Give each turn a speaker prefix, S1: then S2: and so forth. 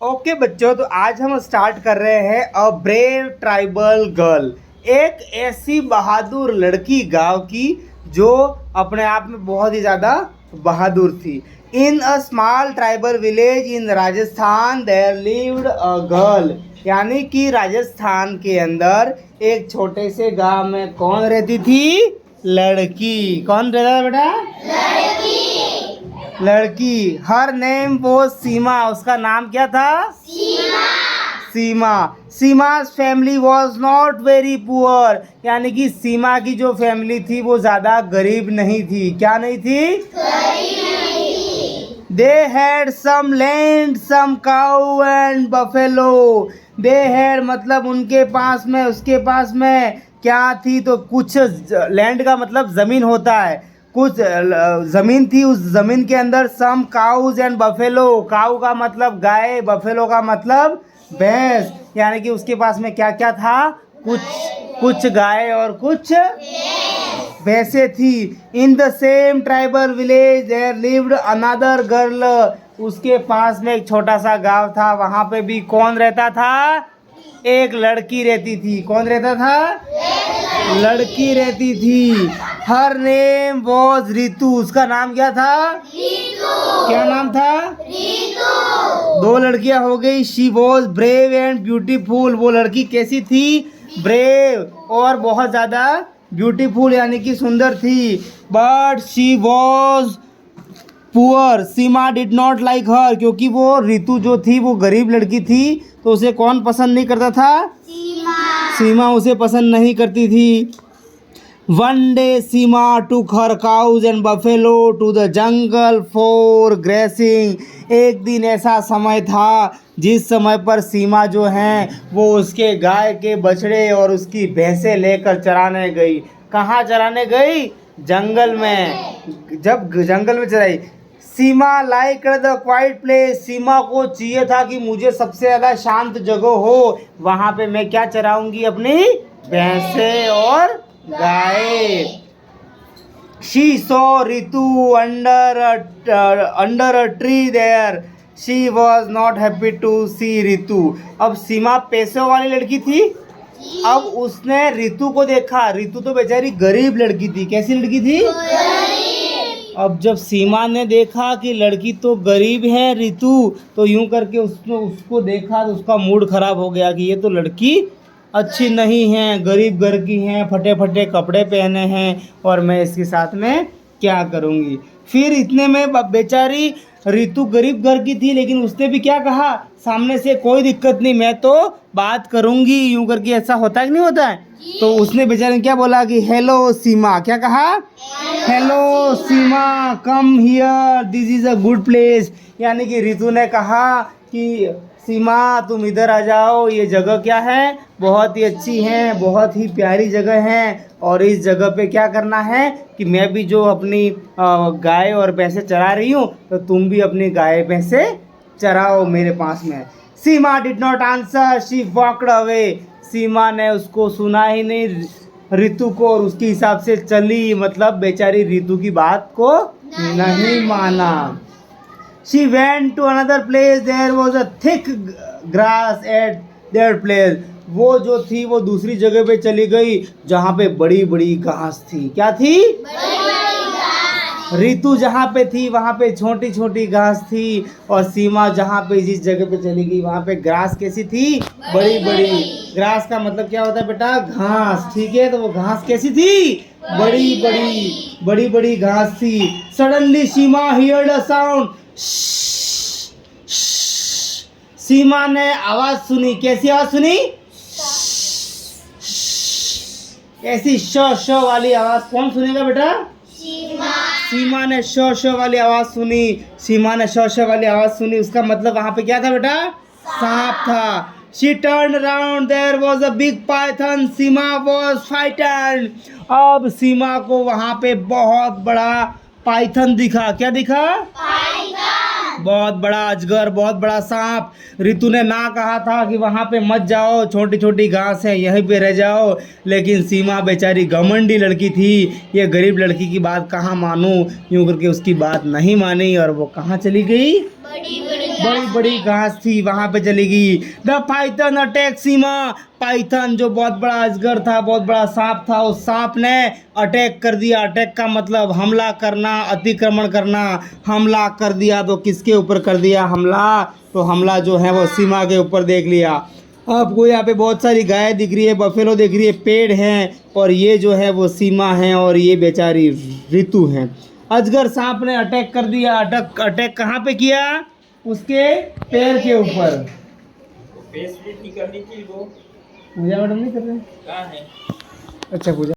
S1: Okay बच्चों, तो आज हम स्टार्ट कर रहे हैं अ ब्रेव ट्राइबल गर्ल। एक ऐसी बहादुर लड़की गांव की जो अपने आप में बहुत ही ज़्यादा बहादुर थी। In a small tribal village in Rajasthan there lived a girl, यानी कि राजस्थान के अंदर एक छोटे से गांव में कौन रहती थी? लड़की। कौन रहता था बेटा? लड़की। हर नेम वो सीमा, उसका नाम क्या था? Seema. Seema's family was not very poor, यानी कि सीमा की जो फैमिली थी वो ज़्यादा गरीब नहीं थी। क्या नहीं थी? They had some land, some cow and buffalo. They had मतलब उनके पास में, उसके पास में क्या थी? तो कुछ लैंड का मतलब ज़मीन होता है, कुछ ज़मीन थी। उस ज़मीन के अंदर सम काउज एंड बफेलो। काउ का मतलब गाय, बफेलो का मतलब भैंस, यानी कि उसके पास में क्या क्या था? कुछ गाय और कुछ भैंसे थी। In the same tribal village there lived another girl. उसके पास में एक छोटा सा गांव था, वहाँ पे भी कौन रहता था? एक लड़की रहती थी। कौन रहता था? लड़की रहती थी। Her name was Ritu. उसका नाम क्या था? क्या नाम था? दो लड़कियां हो गई। She was brave and beautiful. वो लड़की कैसी थी? ब्रेव और बहुत ज़्यादा ब्यूटीफुल, यानी कि सुंदर थी। But she was poor. Seema did not like her, क्योंकि वो रितु जो थी वो गरीब लड़की थी, तो उसे कौन पसंद नहीं करता था? सीमा उसे पसंद नहीं करती थी। One day Seema took her cows and buffalo to the jungle for grazing। एक दिन ऐसा समय था जिस समय पर सीमा जो है वो उसके गाय के बछड़े और उसकी भैंसें लेकर चराने गई। कहाँ चराने गई? जंगल में। जब जंगल में चराई, सीमा लाइक द क्वाइट प्लेस। सीमा को चाहिए था कि मुझे सबसे ज़्यादा शांत जगह हो, वहाँ पे मैं क्या चराऊंगी? अपनी भैंसें और गाय। She saw Ritu under a tree there. She was not happy to see Ritu। अब सीमा पैसों वाली लड़की थी, अब उसने रितु को देखा। रितु तो बेचारी गरीब लड़की थी। कैसी लड़की थी? अब जब सीमा ने देखा कि लड़की तो गरीब है रितु, तो यूं करके उसको देखा तो उसका मूड खराब हो गया कि ये तो लड़की अच्छी नहीं है, गरीब घर की हैं, फटे फटे कपड़े पहने हैं, और मैं इसके साथ में क्या करूँगी। फिर इतने में बेचारी रितु गरीब घर की थी, लेकिन उसने भी क्या कहा सामने से? कोई दिक्कत नहीं, मैं तो बात करूँगी, यूं करके। ऐसा होता है कि नहीं होता है? तो उसने बेचारे ने क्या बोला कि हेलो सीमा। क्या कहा? Hello Seema, come here, this is a good place. यानी कि रितु ने कहा कि सीमा तुम इधर आ जाओ, ये जगह क्या है? बहुत ही अच्छी है, बहुत ही प्यारी जगह है, और इस जगह पे क्या करना है कि मैं भी जो अपनी गाय और भैंसे चरा रही हूँ, तो तुम भी अपनी गाय भैंसे चराओ मेरे पास में। Seema did not answer, she walked away. Seema ने उसको सुना ही नहीं, रितु को, और उसके हिसाब से चली। मतलब बेचारी रितु की बात को नहीं माना। She went to another place. There was a thick grass at that place। वो जो थी वो दूसरी जगह पे चली गई जहाँ पे बड़ी बड़ी घास थी। क्या थी? रितु जहाँ पे थी वहाँ पे छोटी छोटी घास थी, और सीमा जहाँ पे जिस जगह पे चली गई वहाँ पे घास कैसी थी? बड़ी बड़ी। घास का मतलब क्या होता है बेटा? घास। ठीक है, तो वो घास कैसी थी? बड़ी बड़ी घास थी। Suddenly Seema heard a sound. Seema ने आवाज सुनी। कैसी आवाज सुनी? ऐसी श वाली आवाज। कौन सुनेगा बेटा? सीमा ने श वाली आवाज सुनी। सीमा ने श वाली आवाज सुनी, उसका मतलब वहां पे क्या था बेटा? सांप था। She turned around, there was a big python। Seema was frightened। अब सीमा को वहां पे बहुत बड़ा पाइथन दिखा। क्या दिखा? बहुत बड़ा अजगर, बहुत बड़ा सांप। रितु ने ना कहा था कि वहाँ पे मत जाओ, छोटी छोटी घास है, यहीं पे रह जाओ, लेकिन सीमा बेचारी घमंडी लड़की थी, ये गरीब लड़की की बात कहाँ मानूं, यूं करके उसकी बात नहीं मानी, और वो कहाँ चली गई? बड़ी बड़ी घास थी वहां पे चली गई। The Python attack Seema, Python जो बहुत बड़ा अजगर था, बहुत बड़ा सांप था, उस सांप ने अटैक कर दिया। अटैक का मतलब हमला करना, अतिक्रमण करना। हमला कर दिया तो किसके ऊपर कर दिया हमला? तो हमला जो है वो सीमा के ऊपर देख लिया। आपको यहाँ पे बहुत सारी गाय दिख रही है, बफेलो दिख रही है, पेड़ हैं, और ये जो है वो सीमा है और ये बेचारी ऋतु है। अजगर सांप ने अटैक कर दिया। अटैक कहाँ पे किया? उसके पैर के ऊपर।
S2: फेस भी नहीं करनी थी वो।
S1: पूजा मैडम नहीं कर रहे?
S2: कहाँ है?
S1: अच्छा पूजा